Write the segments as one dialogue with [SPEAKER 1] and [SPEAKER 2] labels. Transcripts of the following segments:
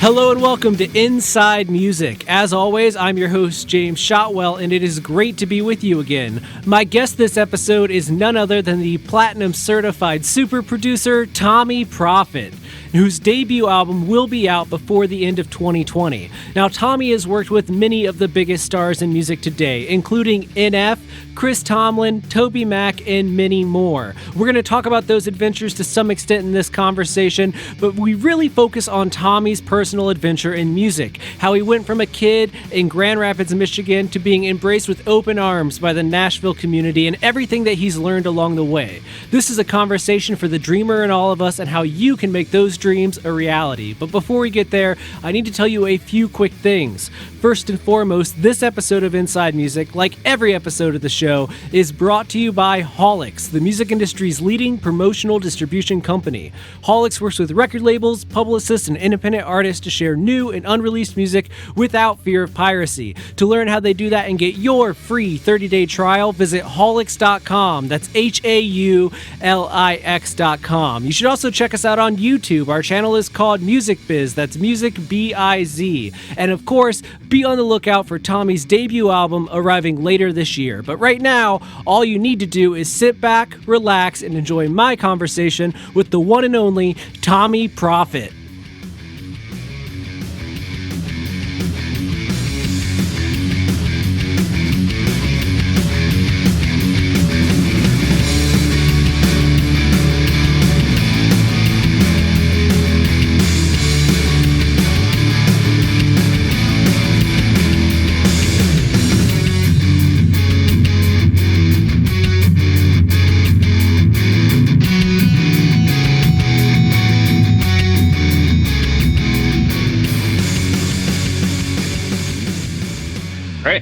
[SPEAKER 1] Hello and welcome to Inside Music. As always, I'm your host, James Shotwell, and it is great to be with you again. My guest this episode is none other than the platinum certified super producer, Tommee Profitt, whose debut album will be out before the end of 2020. Now, Tommee has worked with many of the biggest stars in music today, including NF, Chris Tomlin, Toby Mac, and many more. We're going to talk about those adventures to some extent in this conversation, but we really focus on Tommee's personal adventure in music, how he went from a kid in Grand Rapids, Michigan, to being embraced with open arms by the Nashville community and everything that he's learned along the way. This is a conversation for the dreamer in all of us and how you can make those dreams a reality. But before we get there, I need to tell you a few quick things. First and foremost, this episode of Inside Music, like every episode of the show, is brought to you by Holix, the music industry's leading promotional distribution company. Holix works with record labels, publicists, and independent artists to share new and unreleased music without fear of piracy. To learn how they do that and get your free 30-day trial, visit Holix.com. That's Haulix.com. You should also check us out on YouTube. Our channel is called Music Biz. That's Music B-I-Z. And of course, be on the lookout for Tommee's debut album arriving later this year. But right now, all you need to do is sit back, relax, and enjoy my conversation with the one and only Tommee Profitt.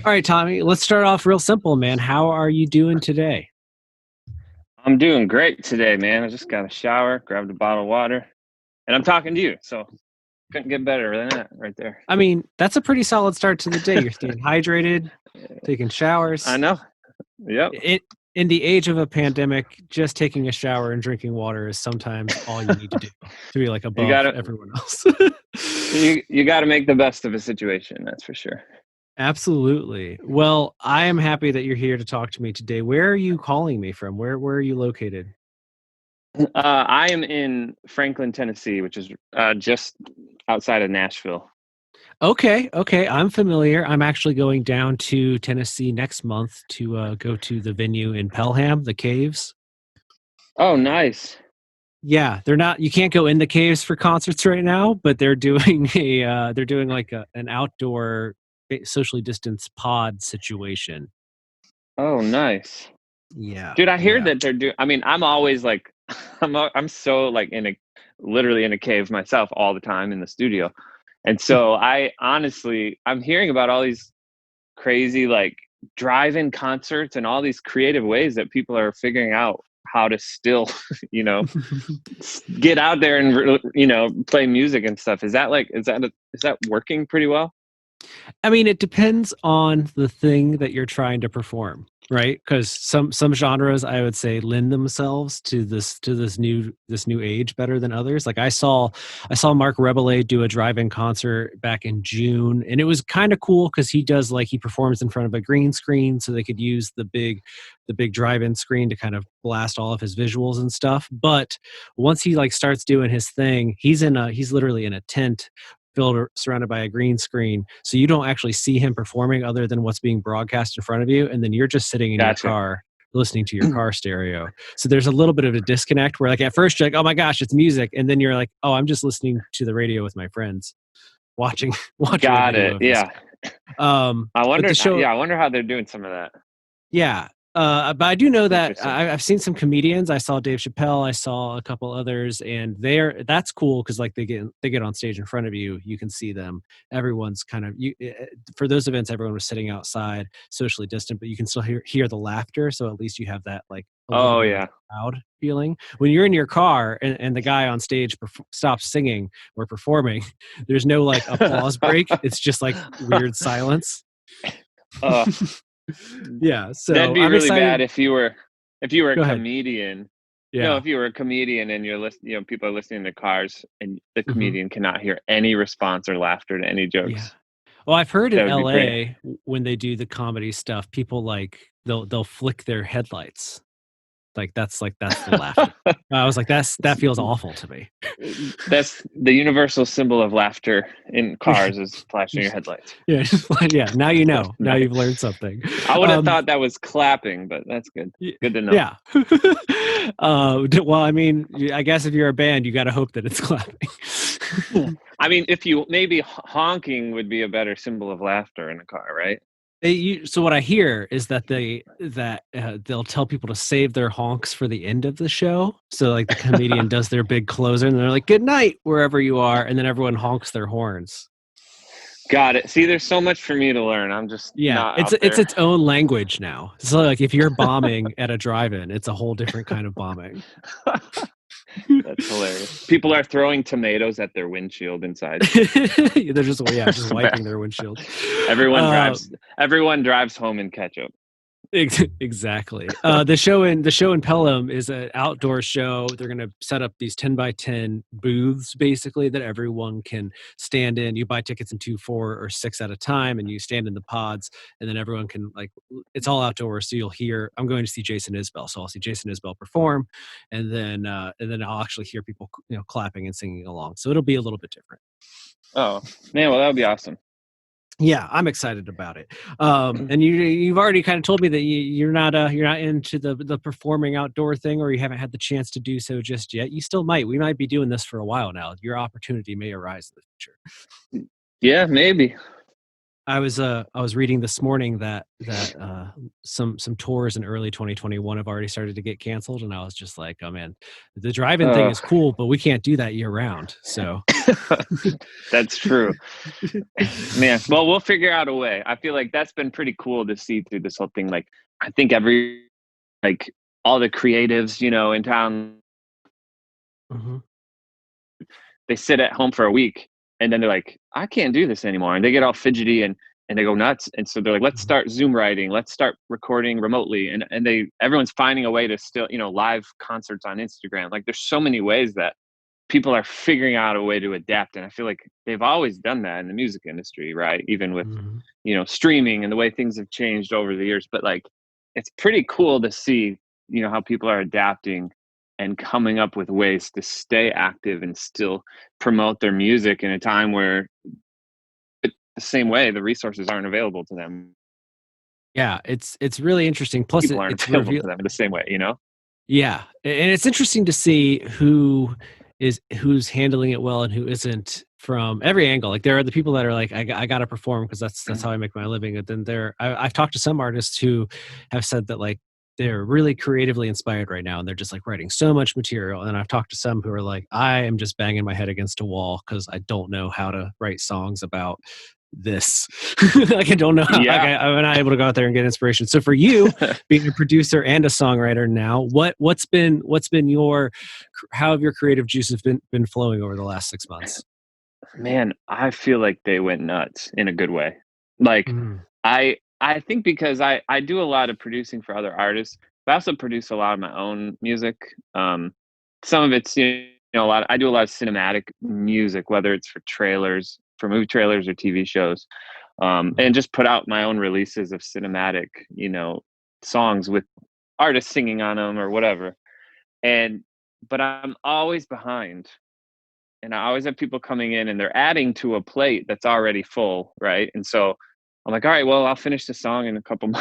[SPEAKER 1] All right, Tommee, let's start off real simple, man. How are you doing today?
[SPEAKER 2] I'm doing great today, man. I just got a shower, grabbed a bottle of water, and I'm talking to you. So couldn't get better than that right there.
[SPEAKER 1] I mean, that's a pretty solid start to the day. You're staying hydrated, taking showers.
[SPEAKER 2] I know. Yep.
[SPEAKER 1] In the age of a pandemic, just taking a shower and drinking water is sometimes all you need to do to be like above everyone else.
[SPEAKER 2] you got to make the best of a situation. That's for sure.
[SPEAKER 1] Absolutely. Well, I am happy that you're here to talk to me today. Where are you calling me from? Where are you located?
[SPEAKER 2] I am in Franklin, Tennessee, which is just outside of Nashville.
[SPEAKER 1] Okay. I'm familiar. I'm actually going down to Tennessee next month to go to the venue in Pelham, the Caves.
[SPEAKER 2] Oh, nice.
[SPEAKER 1] Yeah, you can't go in the Caves for concerts right now, but they're doing an outdoor socially distanced pod situation.
[SPEAKER 2] Oh, nice.
[SPEAKER 1] Yeah.
[SPEAKER 2] Dude, I hear that they're doing, I mean, I'm always like, I'm so like literally in a cave myself all the time in the studio. And so I'm hearing about all these crazy like drive-in concerts and all these creative ways that people are figuring out how to still, get out there and, play music and stuff. Is that working pretty well?
[SPEAKER 1] I mean, it depends on the thing that you're trying to perform, right? Because some genres, I would say, lend themselves to this new age better than others. Like I saw Mark Rebele do a drive-in concert back in June, and it was kind of cool because he performs in front of a green screen, so they could use the big drive-in screen to kind of blast all of his visuals and stuff. But once he starts doing his thing, he's literally in a tent surrounded by a green screen, so you don't actually see him performing other than what's being broadcast in front of you, and then you're just sitting in your car listening to your car stereo. So there's a little bit of a disconnect where at first you're like, oh my gosh, it's music, and then you're like, oh, I'm just listening to the radio with my friends watching
[SPEAKER 2] got it. Yeah.
[SPEAKER 1] I
[SPEAKER 2] wonder how they're doing some of that.
[SPEAKER 1] Yeah. But I do know that I've seen some comedians. I saw Dave Chappelle. I saw a couple others, and that's cool because they get on stage in front of you. You can see them. Everyone's kind of for those events. Everyone was sitting outside, socially distant, but you can still hear the laughter. So at least you have that loud feeling. When you're in your car and the guy on stage stops singing or performing, there's no applause break. It's just weird silence. Yeah, so
[SPEAKER 2] that'd be
[SPEAKER 1] I'm
[SPEAKER 2] really
[SPEAKER 1] excited.
[SPEAKER 2] bad if you were a comedian
[SPEAKER 1] Yeah.
[SPEAKER 2] if you were a comedian and you're listening, people are listening in their cars and the
[SPEAKER 1] Hmm.
[SPEAKER 2] comedian cannot hear any response or laughter to any
[SPEAKER 1] Yeah.
[SPEAKER 2] jokes.
[SPEAKER 1] Well, I've heard in
[SPEAKER 2] That would be pretty.
[SPEAKER 1] LA when they do the comedy stuff, people like they'll flick their headlights. That's the laughter. I was like, that feels awful to me.
[SPEAKER 2] That's the universal symbol of laughter in cars is flashing your headlights.
[SPEAKER 1] Yeah, yeah. Now you know. Now
[SPEAKER 2] Nice.
[SPEAKER 1] you've learned something.
[SPEAKER 2] I would have thought that was clapping, but that's good. Good to know.
[SPEAKER 1] Yeah. Well, I mean, I guess if you're a band, you got to hope that it's clapping.
[SPEAKER 2] I mean, if you maybe honking would be a better symbol of laughter in a car, right?
[SPEAKER 1] So what I hear is that they'll tell people to save their honks for the end of the show. So like the comedian does their big closer, and they're like, "Good night, wherever you are," and then everyone honks their horns.
[SPEAKER 2] Got it. See, there's so much for me to learn. I'm just
[SPEAKER 1] Yeah,
[SPEAKER 2] not
[SPEAKER 1] it's
[SPEAKER 2] out
[SPEAKER 1] it's
[SPEAKER 2] there.
[SPEAKER 1] its own language now. So like if you're bombing at a drive-in, it's a whole different kind of bombing.
[SPEAKER 2] That's hilarious. People are throwing tomatoes at their windshield inside.
[SPEAKER 1] They're just wiping their windshield.
[SPEAKER 2] Everyone drives home in ketchup.
[SPEAKER 1] Exactly. The show in Pelham is an outdoor show. They're going to set up these 10 by 10 booths basically that everyone can stand in. You buy tickets in 2, 4, or 6 at a time, and you stand in the pods, and then everyone can it's all outdoors. So you'll hear. I'm going to see Jason Isbell, so I'll see Jason Isbell perform, and then I'll actually hear people clapping and singing along. So it'll be a little bit different.
[SPEAKER 2] Oh man, well that would be awesome.
[SPEAKER 1] Yeah, I'm excited about it. And you've already kind of told me that you're not into the performing outdoor thing, or you haven't had the chance to do so just yet. You still might. We might be doing this for a while now. Your opportunity may arise in the future.
[SPEAKER 2] Yeah, maybe.
[SPEAKER 1] I was reading this morning that some tours in early 2021 have already started to get canceled, and I was just like, oh man, the drive-in thing is cool, but we can't do that year round. So
[SPEAKER 2] that's true, man. Well, we'll figure out a way. I feel like that's been pretty cool to see through this whole thing. Like, I think all the creatives, in town, they sit at home for a week and then they're like, I can't do this anymore. And they get all fidgety and they go nuts. And so they're like, let's start Zoom writing. Let's start recording remotely. And everyone's finding a way to still, live concerts on Instagram. Like there's so many ways that people are figuring out a way to adapt. And I feel like they've always done that in the music industry, right? Even with, streaming and the way things have changed over the years. But like, it's pretty cool to see, how people are adapting and coming up with ways to stay active and still promote their music in a time where the same way the resources aren't available to them.
[SPEAKER 1] Yeah, it's really interesting. Plus,
[SPEAKER 2] People aren't available to them in the same way,
[SPEAKER 1] Yeah, and it's interesting to see who's handling it well and who isn't from every angle. Like there are the people that are like, I got to perform because that's how I make my living. And then I've talked to some artists who have said that like they're really creatively inspired right now and they're just like writing so much material. And I've talked to some who are like, I am just banging my head against a wall because I don't know how to write songs about this. Like I don't know how, I'm not able to go out there and get inspiration. So for you being a producer and a songwriter now, what's been how have your creative juices been flowing over the last 6 months?
[SPEAKER 2] Man, I feel like they went nuts in a good way. Like I think because I do a lot of producing for other artists, but I also produce a lot of my own music. Some of it's I do a lot of cinematic music, whether it's for movie trailers or TV shows, and just put out my own releases of cinematic, songs with artists singing on them or whatever. But I'm always behind, and I always have people coming in and they're adding to a plate that's already full, right? And so I'm like, all right, well, I'll finish the song in a couple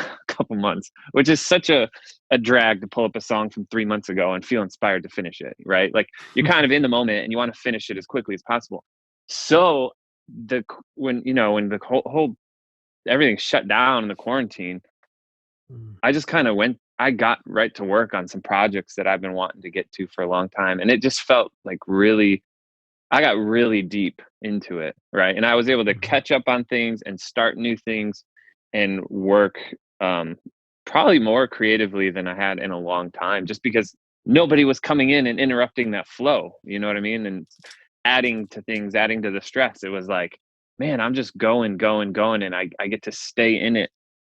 [SPEAKER 2] months, which is such a drag to pull up a song from 3 months ago and feel inspired to finish it, right? Like you're kind of in the moment and you want to finish it as quickly as possible. So when the whole everything shut down in the quarantine, I just kind of I got right to work on some projects that I've been wanting to get to for a long time, and it just felt like I got really deep into it, right? And I was able to catch up on things and start new things and work probably more creatively than I had in a long time, just because nobody was coming in and interrupting that flow, you know what I mean? And adding to the stress. It was like, man, I'm just going, and I get to stay in it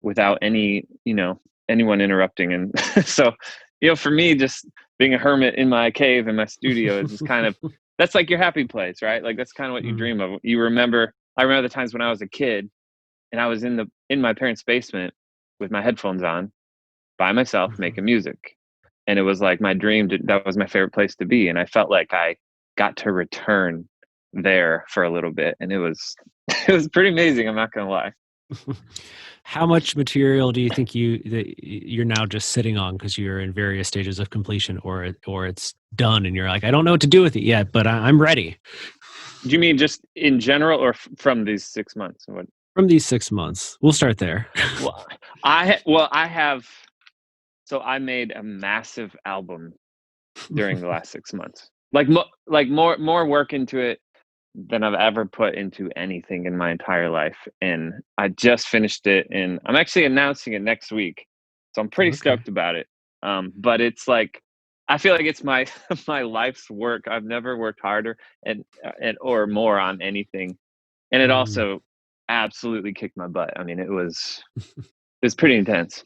[SPEAKER 2] without anyone interrupting. And so, for me, just being a hermit in my cave in my studio is just kind of, that's like your happy place, right? Like that's kind of what you dream of. I remember the times when I was a kid and I was in my parents' basement with my headphones on by myself making music. And it was like my dream that was my favorite place to be. And I felt like I got to return there for a little bit. And it was it was pretty amazing, I'm not gonna lie.
[SPEAKER 1] How much material do you think you're now just sitting on because you're in various stages of completion, or it's done and you're like, I don't know what to do with it yet, but I'm ready?
[SPEAKER 2] Do you mean just in general or from these 6 months? What?
[SPEAKER 1] From these 6 months, we'll start there.
[SPEAKER 2] Well, I have. So I made a massive album during the last 6 months. Like more work into it than I've ever put into anything in my entire life. And I just finished it, and I'm actually announcing it next week. So I'm pretty
[SPEAKER 1] Okay.
[SPEAKER 2] stoked about it. But it's like I feel like it's my my life's work. I've never worked harder and or more on anything. And it
[SPEAKER 1] Mm.
[SPEAKER 2] also absolutely kicked my butt. I mean, it was pretty intense.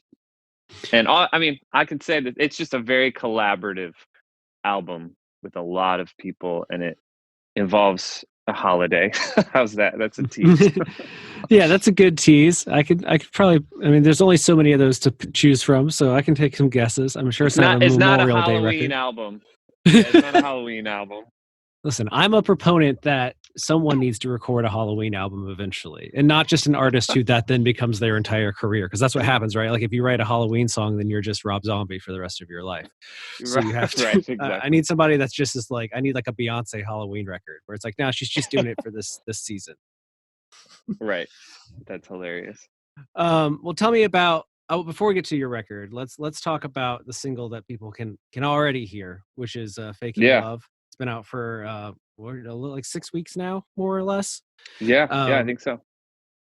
[SPEAKER 2] And I mean, I could say that it's just a very collaborative album with a lot of people, and it involves a holiday. How's that? That's a tease.
[SPEAKER 1] Yeah, that's a good tease. I could probably. I mean, there's only so many of those to choose from, so I can take some guesses. I'm sure it's not a
[SPEAKER 2] It's not a
[SPEAKER 1] Memorial Day
[SPEAKER 2] Halloween
[SPEAKER 1] record.
[SPEAKER 2] album. Yeah, it's not a Halloween album.
[SPEAKER 1] Listen, I'm a proponent that someone needs to record a Halloween album eventually, and not just an artist who that then becomes their entire career, because that's what happens, right? Like if you write a Halloween song, then you're just Rob Zombie for the rest of your life. So you have to.
[SPEAKER 2] Right,
[SPEAKER 1] I
[SPEAKER 2] exactly.
[SPEAKER 1] need somebody that's just as like I need like a Beyonce Halloween record where it's like, no, she's just doing it for this season.
[SPEAKER 2] Right. That's hilarious.
[SPEAKER 1] Well, tell me about. Oh, before we get to your record, let's talk about the single that people can already hear, which is "Faking
[SPEAKER 2] Yeah.
[SPEAKER 1] Love." It's been out for like 6 weeks now, more or less.
[SPEAKER 2] Yeah. Yeah, I
[SPEAKER 1] Um,
[SPEAKER 2] think so.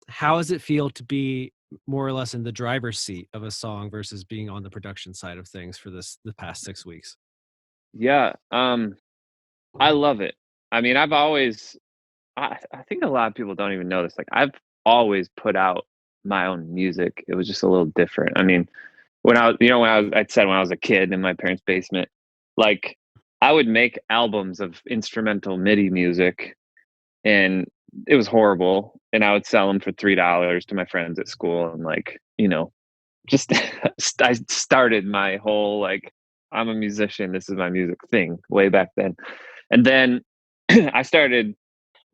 [SPEAKER 1] how does it feel to be more or less in the driver's seat of a song versus being on the production side of things for the past 6 weeks?
[SPEAKER 2] Yeah. I love it. I mean, I think a lot of people don't even know this. Like I've always put out my own music. It was just a little different. I mean, when I was a kid in my parents' basement, like I would make albums of instrumental MIDI music, and it was horrible. And I would sell them for $3 to my friends at school, and just I started my whole like I'm a musician. This is my music thing way back then, and then I started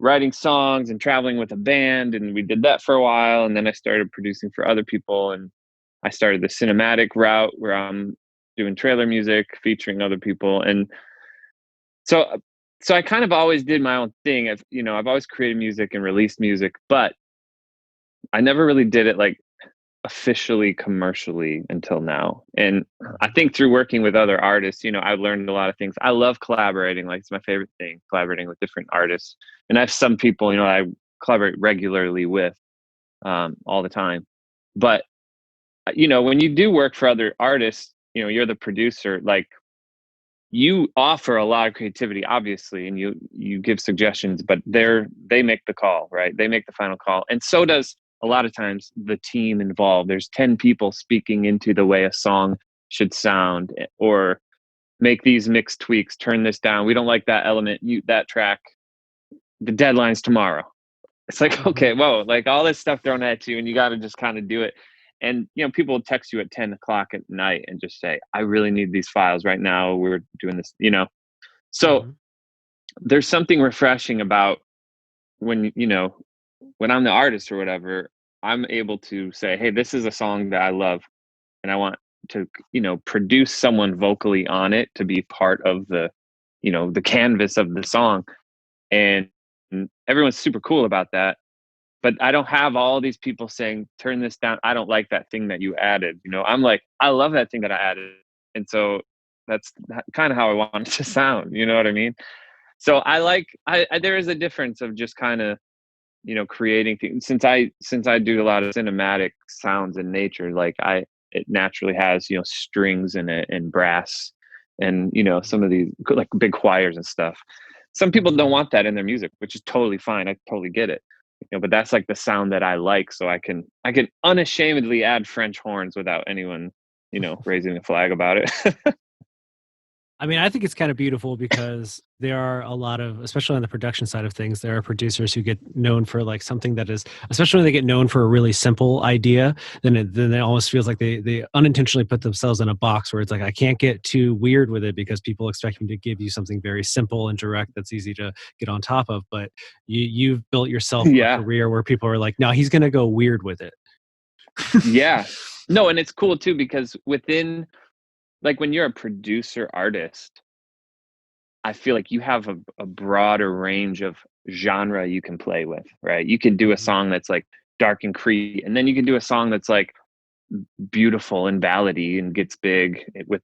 [SPEAKER 2] writing songs and traveling with a band, and we did that for a while, and then I started producing for other people, and I started the cinematic route where I'm doing trailer music featuring other people. And so so I kind of always did my own thing. I've always created music and released music, but I never really did it like officially commercially until now. And I think through working with other artists, I've learned a lot of things. I love collaborating. Like it's my favorite thing, collaborating with different artists. And I have some people, I collaborate regularly with all the time. But when you do work for other artists, you're the producer, like you offer a lot of creativity, obviously, and you give suggestions, but they make the call, right? They make the final call. And so does a lot of times the team involved. There's 10 people speaking into the way a song should sound, or make these mix tweaks, turn this down. We don't like that element, mute that track. The deadline's tomorrow. It's like,
[SPEAKER 1] Mhm.
[SPEAKER 2] okay, whoa, like all this stuff thrown at you, and you got to just kind of do it. And people will text you at 10 o'clock at night and just say, I really need these files right now. We're doing this. So
[SPEAKER 1] Mhm.
[SPEAKER 2] there's something refreshing about when I'm the artist or whatever, I'm able to say, hey, this is a song that I love, and I want to, produce someone vocally on it to be part of the canvas of the song. And everyone's super cool about that. But I don't have all these people saying, turn this down. I don't like that thing that you added. I'm like, I love that thing that I added. And so that's kind of how I want it to sound. You know what I mean? So there is a difference of just kind of, creating things, since I do a lot of cinematic sounds in nature. Like it naturally has, strings in it and brass and, some of these like big choirs and stuff. Some people don't
[SPEAKER 1] Mhm.
[SPEAKER 2] want that in their music, which is totally fine. I totally get it. But that's like the sound that I like. So I can unashamedly add French horns without anyone, raising a flag about it.
[SPEAKER 1] I mean, I think it's kind of beautiful because there are a lot of, especially on the production side of things, there are producers who get known for like something that is, especially when they get known for a really simple idea, then it almost feels like they unintentionally put themselves in a box where it's like, I can't get too weird with it because people expect me to give you something very simple and direct that's easy to get on top of. But you've built yourself a
[SPEAKER 2] Yeah.
[SPEAKER 1] career where people are like, no, he's going to go weird with it.
[SPEAKER 2] Yeah. No, and it's cool too because within, like, when you're a producer artist, I feel like you have a broader range of genre you can play with, right? You can do a
[SPEAKER 1] Mhm.
[SPEAKER 2] song that's like dark and creepy, and then you can do a song that's like beautiful and ballady and gets big with,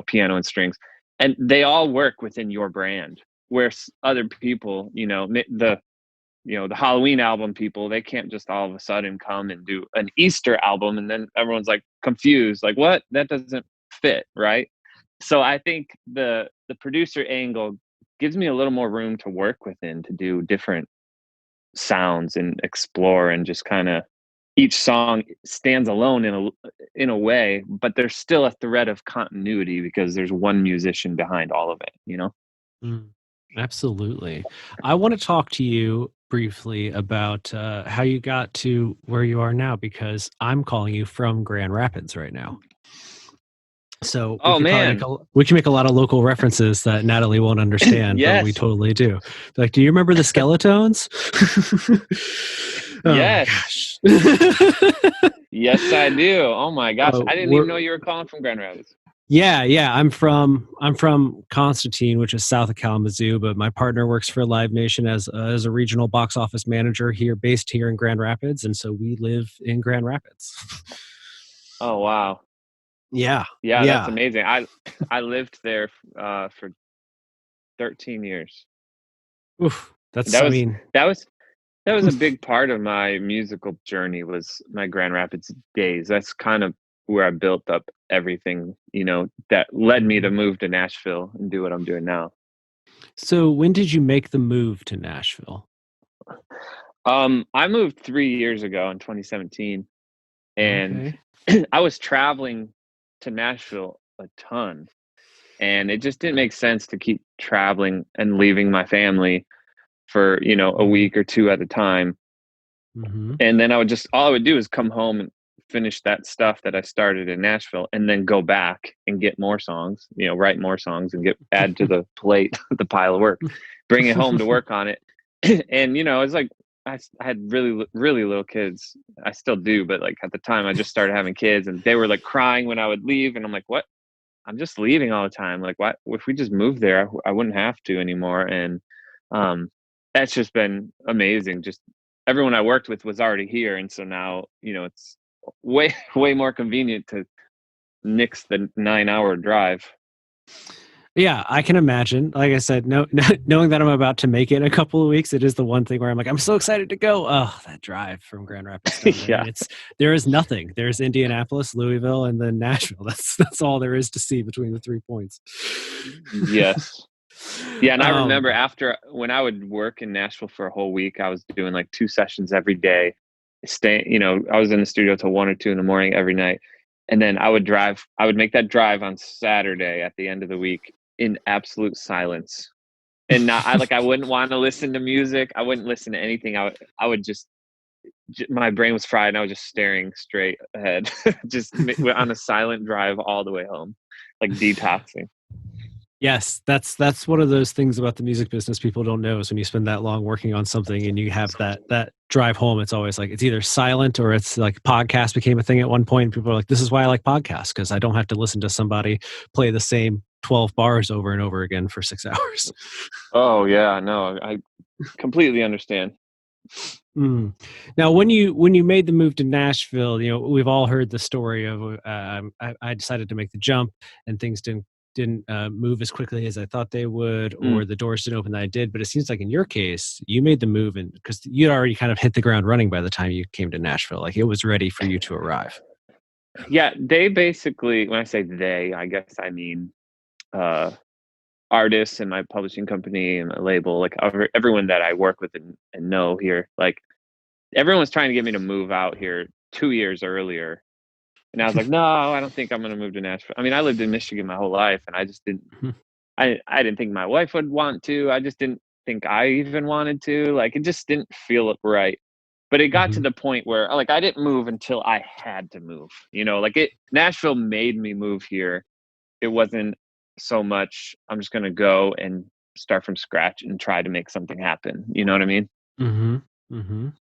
[SPEAKER 2] piano and strings. And they all work within your brand. Where other people, the Halloween album people, they can't just all of a sudden come and do an Easter album and then everyone's like confused, like what? That doesn't fit, right? So I think the producer angle gives me a little more room to work within to do different sounds and explore and just kind of each song stands alone in a way, but there's still a thread of continuity because there's one musician behind all of it.
[SPEAKER 1] Mm, absolutely. I want to talk to you briefly about how you got to where you are now because I'm calling you from Grand Rapids right now. So we
[SPEAKER 2] Oh
[SPEAKER 1] could probably
[SPEAKER 2] man.
[SPEAKER 1] we can make a lot of local references that Natalie won't understand, but we
[SPEAKER 2] Yes.
[SPEAKER 1] totally do. Like, do you remember the Skeletones? Oh my
[SPEAKER 2] Yes.
[SPEAKER 1] gosh.
[SPEAKER 2] Yes, I do. Oh my gosh. I didn't
[SPEAKER 1] We're
[SPEAKER 2] even know you were calling from Grand Rapids.
[SPEAKER 1] yeah. I'm from Constantine, which is south of Kalamazoo, but my partner works for Live Nation as a regional box office manager here, based here in Grand Rapids, and so we live in Grand Rapids.
[SPEAKER 2] Oh wow.
[SPEAKER 1] Yeah,
[SPEAKER 2] Yeah, that's
[SPEAKER 1] yeah.
[SPEAKER 2] amazing. I lived there for 13 years.
[SPEAKER 1] Oof.
[SPEAKER 2] And
[SPEAKER 1] That's,
[SPEAKER 2] that
[SPEAKER 1] I
[SPEAKER 2] was
[SPEAKER 1] mean,
[SPEAKER 2] that was that was a big part of my musical journey was my Grand Rapids days. That's kind of where I built up everything, that led me to
[SPEAKER 1] mhm.
[SPEAKER 2] move to Nashville and do what I'm doing now.
[SPEAKER 1] So when did you make the move to Nashville?
[SPEAKER 2] I moved 3 years ago in 2017, and
[SPEAKER 1] Okay.
[SPEAKER 2] I was traveling to Nashville a ton, and it just didn't make sense to keep traveling and leaving my family for, a
[SPEAKER 1] Mhm,
[SPEAKER 2] week or 2 at a time.
[SPEAKER 1] mhm.
[SPEAKER 2] And then all I would do is come home and finish that stuff that I started in Nashville and then go back and get more songs, write more songs and add to the plate, the pile of work, bring it home to work on it. And, it's like, I had really, really little kids. I still do, but like at the time I just started having kids and they were like crying when I would leave. And I'm like, what? I'm just leaving all the time. Like, what if we just moved there? I wouldn't have to anymore. And um, that's just been amazing. Just everyone I worked with was already here, and so now it's way way more convenient to nix the 9-hour drive.
[SPEAKER 1] Yeah, I can imagine. Like I said, no, knowing that I'm about to make it in a couple of weeks, it is the one thing where I'm like, I'm so excited to go. Oh, that drive from Grand Rapids down there,
[SPEAKER 2] Yeah.
[SPEAKER 1] and there is nothing. There's Indianapolis, Louisville, and then Nashville. That's all there is to see between the 3 points.
[SPEAKER 2] Yes. Yeah, and I remember
[SPEAKER 1] um,
[SPEAKER 2] after when I would work in Nashville for a whole week, I was doing like 2 sessions every day. I was in the studio till 1 or 2 in the morning every night. And then I would make that drive on Saturday at the end of the week in absolute silence. And not I wouldn't want to listen to music. I wouldn't listen to anything. I would just my brain was fried and I was just staring straight ahead, just on a silent drive all the way home, like detoxing.
[SPEAKER 1] Yes, that's one of those things about the music business people don't know is when you spend that long working on something and you have that drive home, it's always like it's either silent or it's like podcast became a thing at one point. And people are like, this is why I like podcasts, because I don't have to listen to somebody play the same 12 bars over and over again for 6 hours.
[SPEAKER 2] Oh yeah, no, I completely understand.
[SPEAKER 1] Mm. Now, when you made the move to Nashville, we've all heard the story of I decided to make the jump and things didn't move as quickly as I thought they would,
[SPEAKER 2] Mm.
[SPEAKER 1] or the doors didn't open that I did. But it seems like in your case, you made the move, and because you'd already kind of hit the ground running by the time you came to Nashville, like it was ready for you to arrive.
[SPEAKER 2] Yeah, they basically, when I say they, I guess I mean uh, artists and my publishing company and my label, like everyone that I work with and know here. Like everyone was trying to get me to move out here 2 years earlier, and I was like, no, I don't think I'm going to move to Nashville. I mean, I lived in Michigan my whole life, and I just didn't. I didn't think my wife would want to. I just didn't think I even wanted to. Like, it just didn't feel right. But it got to
[SPEAKER 1] Mhm.
[SPEAKER 2] the point where, like, I didn't move until I had to move. Like, Nashville made me move here. It wasn't so much I'm just gonna go and start from scratch and try to make something happen. You know what I mean?
[SPEAKER 1] Mhm. Mhm.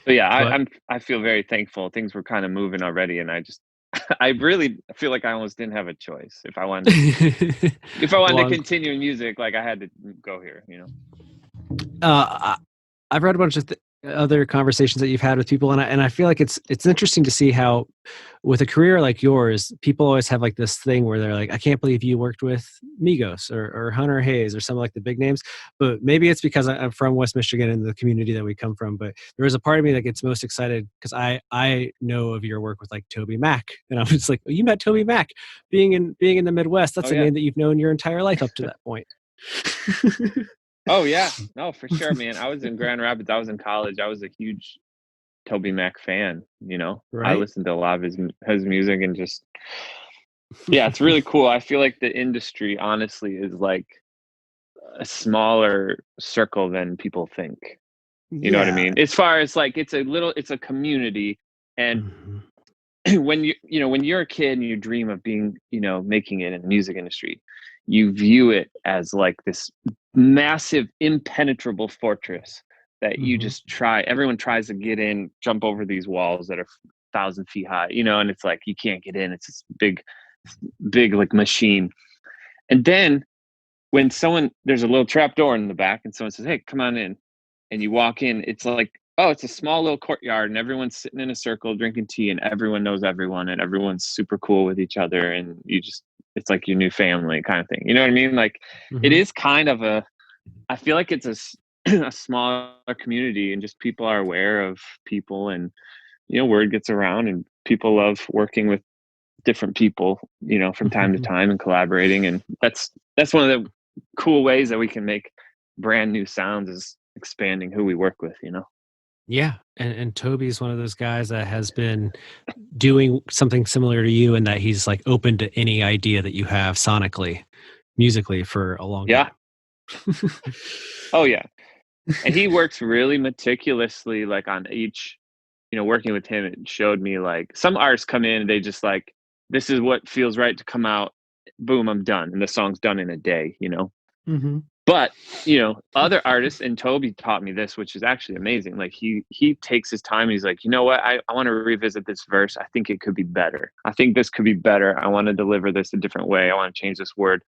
[SPEAKER 2] So yeah,
[SPEAKER 1] But
[SPEAKER 2] I feel very thankful. Things were kind of moving already, and I just I really feel like I almost didn't have a choice. If I wanted to
[SPEAKER 1] well,
[SPEAKER 2] continue in music, like, I had to go here.
[SPEAKER 1] I, I've read a bunch of other conversations that you've had with people, and I feel like it's interesting to see how, with a career like yours, people always have like this thing where they're like, I can't believe you worked with Migos or Hunter Hayes or some of like the big names. But maybe it's because I'm from West Michigan and the community that we come from. But there is a part of me that gets most excited because I know of your work with like Toby Mac, and I'm just like, oh, you met Toby Mac, being in the Midwest. That's
[SPEAKER 2] Oh
[SPEAKER 1] a
[SPEAKER 2] yeah.
[SPEAKER 1] name that you've known your entire life up to that point.
[SPEAKER 2] Oh yeah. No, for sure, man. I was in Grand Rapids. I was in college. I was a huge Toby Mac fan. I
[SPEAKER 1] Right?
[SPEAKER 2] listened to a lot of his music and just yeah, it's really cool. I feel like the industry honestly is like a smaller circle than people think. You know what I
[SPEAKER 1] Yeah.
[SPEAKER 2] mean? As far as like it's a community, and
[SPEAKER 1] Mhm.
[SPEAKER 2] when when you're a kid and you dream of being, making it in the music industry, you view it as like this massive impenetrable fortress that you
[SPEAKER 1] Mhm.
[SPEAKER 2] just everyone tries to get in, jump over these walls that are 1,000 feet high, and it's like you can't get in. It's this big like machine. And then when there's a little trap door in the back and someone says, hey, come on in, and you walk in, it's like, oh, it's a small little courtyard and everyone's sitting in a circle drinking tea and everyone knows everyone and everyone's super cool with each other, and it's like your new family kind of thing. You know what I mean? Like, it
[SPEAKER 1] Mhm.
[SPEAKER 2] is kind of I feel like it's a smaller community, and just people are aware of people, and word gets around and people love working with different people, from time to time and collaborating. And that's one of the cool ways that we can make brand new sounds, is expanding who we work with.
[SPEAKER 1] Yeah, and Toby's one of those guys that has been doing something similar to you in that he's like open to any idea that you have sonically, musically for a long
[SPEAKER 2] Yeah.
[SPEAKER 1] time.
[SPEAKER 2] Oh yeah. And he works really meticulously, like, on each, working with him, it showed me like some artists come in and they just like, this is what feels right to come out, boom, I'm done, and the song's done in a day.
[SPEAKER 1] Mhm.
[SPEAKER 2] But, other artists, and Toby taught me this, which is actually amazing. Like, he takes his time and he's like, you know what? I want to revisit this verse. I think it could be better. I think this could be better. I want to deliver this a different way. I want to change this word.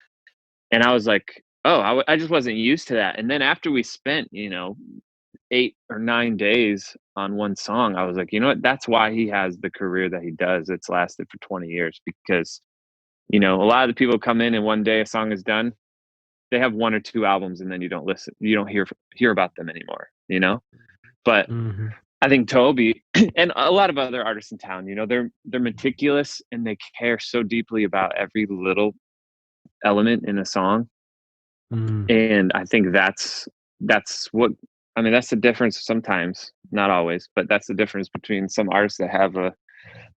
[SPEAKER 2] And I was like, oh, I just wasn't used to that. And then after we spent, 8 or 9 days on one song, I was like, you know what? That's why he has the career that he does. It's lasted for 20 years because, a lot of the people come in and one day a song is done, they have 1 or 2 albums, and then you don't hear about them anymore. But
[SPEAKER 1] Mhm.
[SPEAKER 2] I think Toby and a lot of other artists in town, they're meticulous and they care so deeply about every little element in a song.
[SPEAKER 1] Mhm.
[SPEAKER 2] And I think that's what I mean, that's the difference sometimes, not always, but that's the difference between some artists that have a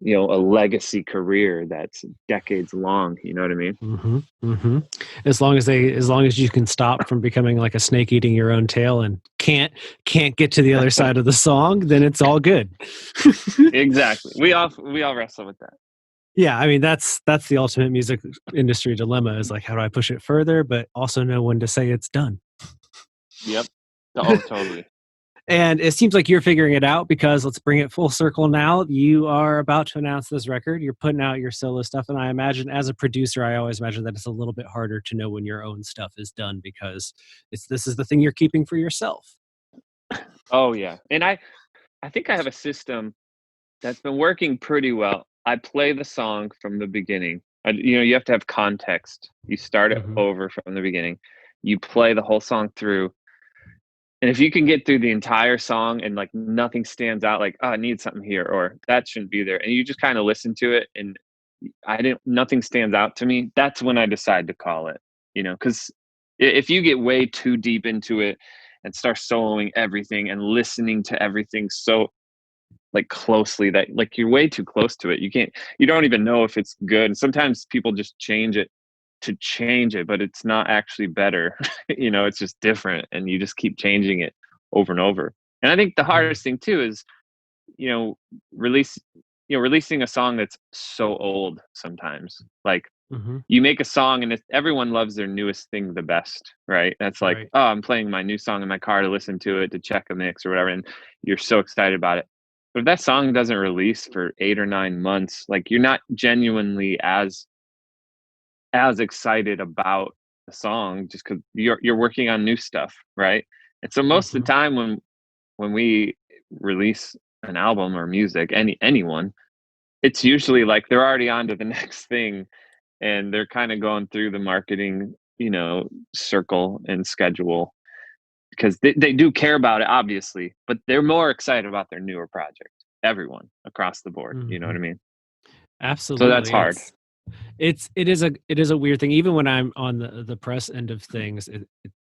[SPEAKER 2] legacy career that's decades long. You know what I mean?
[SPEAKER 1] Mhm. Mhm. As long as you can stop from becoming like a snake eating your own tail and can't get to the other side of the song, then it's all good.
[SPEAKER 2] Exactly. We all wrestle with that.
[SPEAKER 1] Yeah, I mean that's the ultimate music industry dilemma is like how do I push it further but also know when to say it's done.
[SPEAKER 2] Yep. Oh, totally.
[SPEAKER 1] And it seems like you're figuring it out because let's bring it full circle now. You are about to announce this record. You're putting out your solo stuff. And I imagine as a producer, I always imagine that it's a little bit harder to know when your own stuff is done because this is the thing you're keeping for yourself.
[SPEAKER 2] Oh yeah. And I think I have a system that's been working pretty well. I play the song from the beginning. You have to have context. You start it
[SPEAKER 1] Hmm.
[SPEAKER 2] over from the beginning. You play the whole song through. And if you can get through the entire song and like nothing stands out, like, oh, I need something here, or that shouldn't be there, and you just kind of listen to it and nothing stands out to me, that's when I decide to call it, because if you get way too deep into it and start soloing everything and listening to everything so like closely that like you're way too close to it, you don't even know if it's good. And sometimes people just change it to change it, but it's not actually better. It's just different, and you just keep changing it over and over. And I think the hardest thing too is, you know, release, releasing a song that's so old sometimes. Like,
[SPEAKER 1] Mm-hmm.
[SPEAKER 2] you make a song and everyone loves their newest thing the best, right? That's like,
[SPEAKER 1] Right.
[SPEAKER 2] oh, I'm playing my new song in my car to listen to it, to check a mix or whatever, and you're so excited about it. But if that song doesn't release for 8 or 9 months, like, you're not genuinely as excited about the song, just because you're working on new stuff, right? And so most of
[SPEAKER 1] Mm-hmm.
[SPEAKER 2] the time when we release an album or music, anyone, it's usually like they're already on to the next thing, and they're kind of going through the marketing, circle and schedule, because they do care about it, obviously, but they're more excited about their newer project. Everyone across the board, you know
[SPEAKER 1] Mm-hmm.
[SPEAKER 2] what I mean? So that's
[SPEAKER 1] Absolutely.
[SPEAKER 2] hard.
[SPEAKER 1] It is a weird thing. Even when I'm on the press end of things,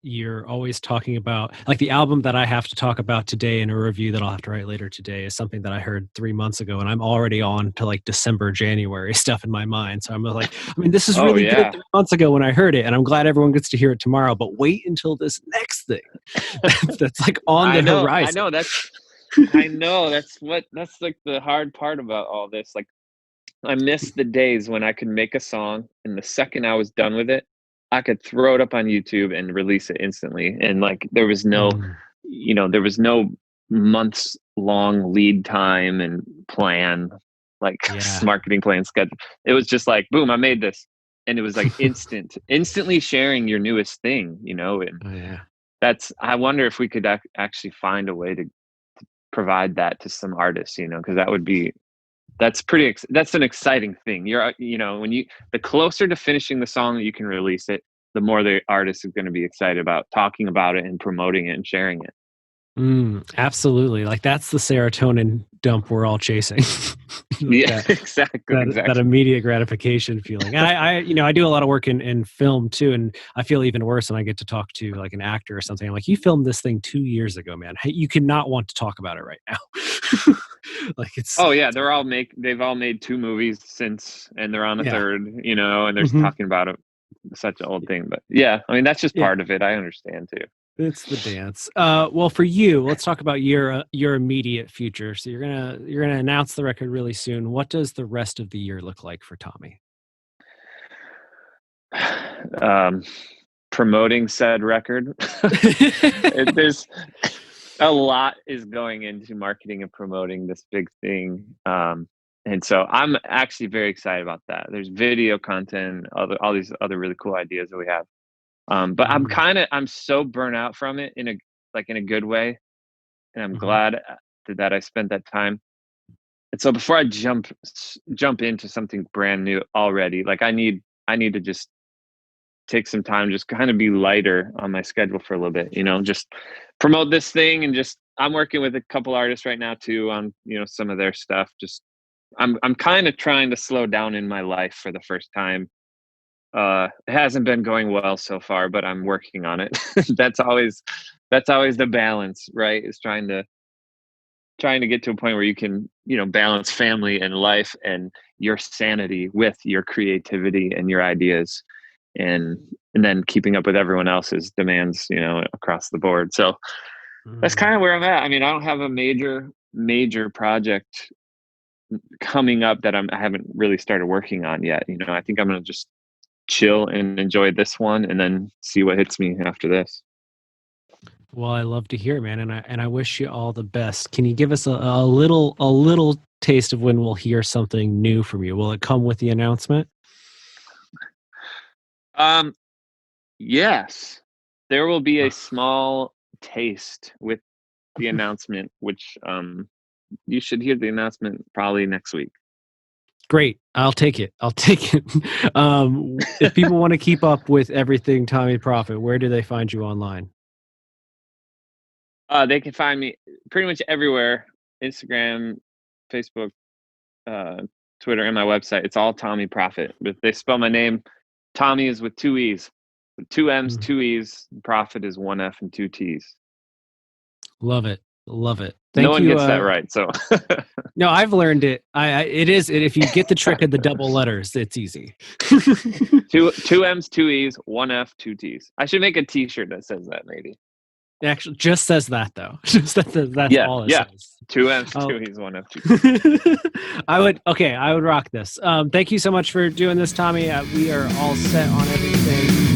[SPEAKER 1] you're always talking about, like, the album that I have to talk about today in a review that I'll have to write later today is something that I heard 3 months ago, and I'm already on to like December, January stuff in my mind. So I'm like, I mean, this is
[SPEAKER 2] Oh
[SPEAKER 1] really good
[SPEAKER 2] yeah,
[SPEAKER 1] 3 months ago when I heard it, and I'm glad everyone gets to hear it tomorrow. But wait until this next thing that's like on
[SPEAKER 2] I
[SPEAKER 1] the
[SPEAKER 2] know, I
[SPEAKER 1] horizon.
[SPEAKER 2] know. I know that's like the hard part about all this. Like, I miss the days when I could make a song, and the second I was done with it, I could throw it up on YouTube and release it instantly. And like,
[SPEAKER 1] Mm,
[SPEAKER 2] there was no months long lead time and plan, like
[SPEAKER 1] yeah.
[SPEAKER 2] marketing plan schedule. It was just like, boom, I made this. And it was like instantly sharing your newest thing, and
[SPEAKER 1] Oh yeah.
[SPEAKER 2] I wonder if we could actually find a way to provide that to some artists, because that's an exciting thing. When the closer to finishing the song that you can release it, the more the artist is going to be excited about talking about it and promoting it and sharing it.
[SPEAKER 1] Absolutely. Like, that's the serotonin dump we're all chasing. Like
[SPEAKER 2] Yeah,
[SPEAKER 1] that that
[SPEAKER 2] exactly.
[SPEAKER 1] immediate gratification feeling. And I do a lot of work in film too, and I feel even worse when I get to talk to like an actor or something. I'm like, you filmed this thing 2 years ago, man. Hey, you cannot want to talk about it right now. Like,
[SPEAKER 2] Oh yeah, they've all made 2 movies since, and they're on a
[SPEAKER 1] yeah.
[SPEAKER 2] third, and they're
[SPEAKER 1] Hmm.
[SPEAKER 2] talking about it, such an old thing. But yeah, I mean, that's just
[SPEAKER 1] Yeah.
[SPEAKER 2] part of it. I understand too.
[SPEAKER 1] It's the dance. Well, for you, let's talk about your immediate future. So you're gonna announce the record really soon. What does the rest of the year look like for Tommee?
[SPEAKER 2] um, Promoting said record. There's a lot is going into marketing and promoting this big thing. And so I'm actually very excited about that. There's video content, all these other really cool ideas that we have. But
[SPEAKER 1] Mm,
[SPEAKER 2] I'm so burnt out from it in a good way. And I'm
[SPEAKER 1] mhm.
[SPEAKER 2] glad that I spent that time. And so before I jump into something brand new already, like, I need to just take some time, just kind of be lighter on my schedule for a little bit, just promote this thing. And just, I'm working with a couple artists right now too on, some of their stuff. Just, I'm kind of trying to slow down in my life for the first time. It hasn't been going well so far, but I'm working on it. That's always the balance, right? Is trying to get to a point where you can, balance family and life and your sanity with your creativity and your ideas, and then keeping up with everyone else's demands, across the board. So that's
[SPEAKER 1] Mm.
[SPEAKER 2] kind of where I'm at. I mean, I don't have a major project coming up that I haven't really started working on yet. I think I'm going to just chill and enjoy this one, and then see what hits me after this.
[SPEAKER 1] Well, I love to hear it, man, and I wish you all the best. Can you give us a little taste of when we'll hear something new from you? Will it come with the announcement?
[SPEAKER 2] Um, yes, there will be a small taste with the announcement, which you should hear the announcement probably next week.
[SPEAKER 1] Great. I'll take it. I'll take it. If people want to keep up with everything Tommee Profitt, where do they find you online?
[SPEAKER 2] They can find me pretty much everywhere: Instagram, Facebook, uh, Twitter, and my website. It's all Tommee Profitt. But they spell my name. Tommee is with 2 E's, with 2 M's,
[SPEAKER 1] Mhm.
[SPEAKER 2] 2 E's. Profit is 1 F and 2 T's.
[SPEAKER 1] Love it. Love it.
[SPEAKER 2] No
[SPEAKER 1] Thank
[SPEAKER 2] one
[SPEAKER 1] you.
[SPEAKER 2] gets that right. So
[SPEAKER 1] No, I've learned it. If you get the trick of the double letters, it's easy.
[SPEAKER 2] two M's, two E's, one F, two T's. I should make a T-shirt that says that, maybe.
[SPEAKER 1] It actually just says that though. Just that's all it says.
[SPEAKER 2] Two M's,
[SPEAKER 1] Oh.
[SPEAKER 2] two E's, one F, two T's.
[SPEAKER 1] I would rock this. Thank you so much for doing this, Tommee. We are all set on everything.